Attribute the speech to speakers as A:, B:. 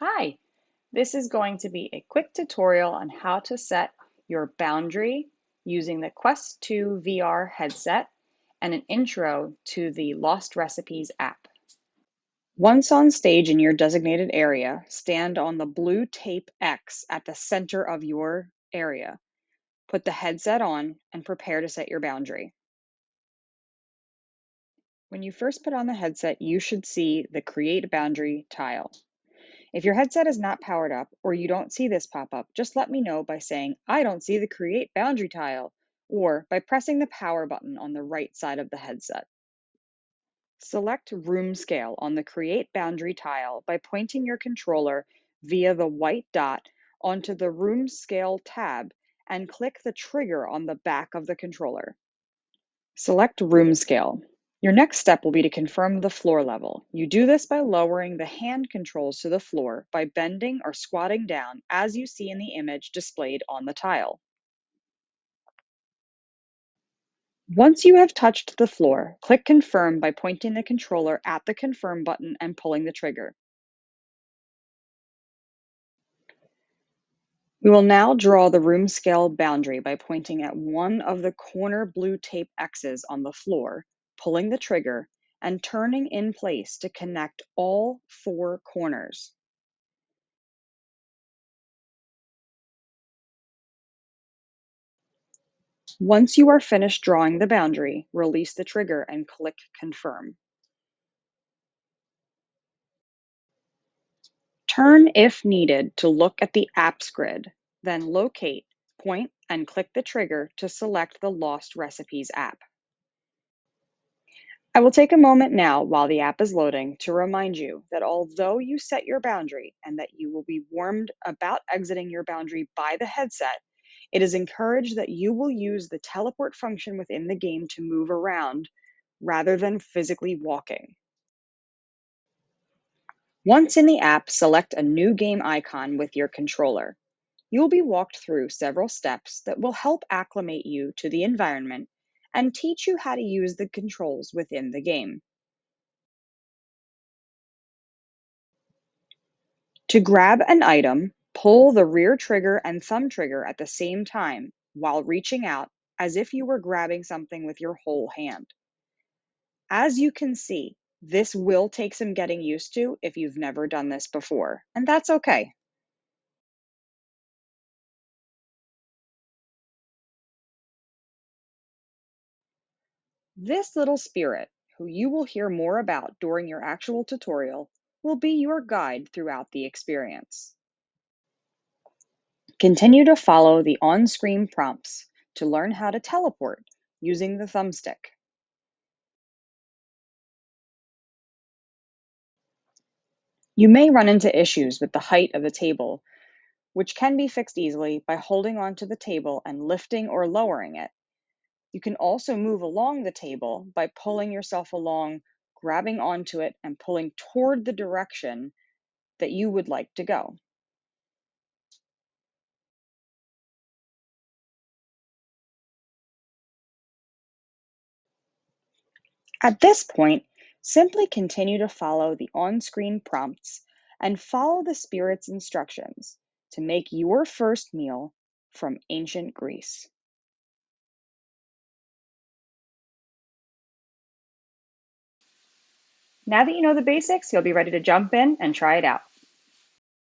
A: Hi, this is going to be a quick tutorial on how to set your boundary using the Quest 2 VR headset and an intro to the Lost Recipes app. Once on stage in your designated area, stand on the blue tape X at the center of your area. Put the headset on and prepare to set your boundary. When you first put on the headset, you should see the Create Boundary tile. If your headset is not powered up or you don't see this pop up, just let me know by saying, I don't see the Create Boundary tile, or by pressing the power button on the right side of the headset. Select Room Scale on the Create Boundary tile by pointing your controller via the white dot onto the Room Scale tab and click the trigger on the back of the controller. Select Room Scale. Your next step will be to confirm the floor level. You do this by lowering the hand controls to the floor by bending or squatting down as you see in the image displayed on the tile. Once you have touched the floor, click Confirm by pointing the controller at the Confirm button and pulling the trigger. We will now draw the room scale boundary by pointing at one of the corner blue tape X's on the floor, pulling the trigger, and turning in place to connect all four corners. Once you are finished drawing the boundary, release the trigger and click Confirm. Turn if needed to look at the apps grid, then locate, point, and click the trigger to select the Lost Recipes app. I will take a moment now while the app is loading to remind you that although you set your boundary and that you will be warned about exiting your boundary by the headset, it is encouraged that you will use the teleport function within the game to move around rather than physically walking. Once in the app, select a new game icon with your controller. You will be walked through several steps that will help acclimate you to the environment and teach you how to use the controls within the game. To grab an item, pull the rear trigger and thumb trigger at the same time while reaching out as if you were grabbing something with your whole hand. As you can see, this will take some getting used to if you've never done this before, and that's okay. This little spirit, who you will hear more about during your actual tutorial, will be your guide throughout the experience. Continue to follow the on-screen prompts to learn how to teleport using the thumbstick. You may run into issues with the height of the table, which can be fixed easily by holding onto the table and lifting or lowering it. You can also move along the table by pulling yourself along, grabbing onto it, and pulling toward the direction that you would like to go. At this point, simply continue to follow the on-screen prompts and follow the spirit's instructions to make your first meal from ancient Greece. Now that you know the basics, you'll be ready to jump in and try it out.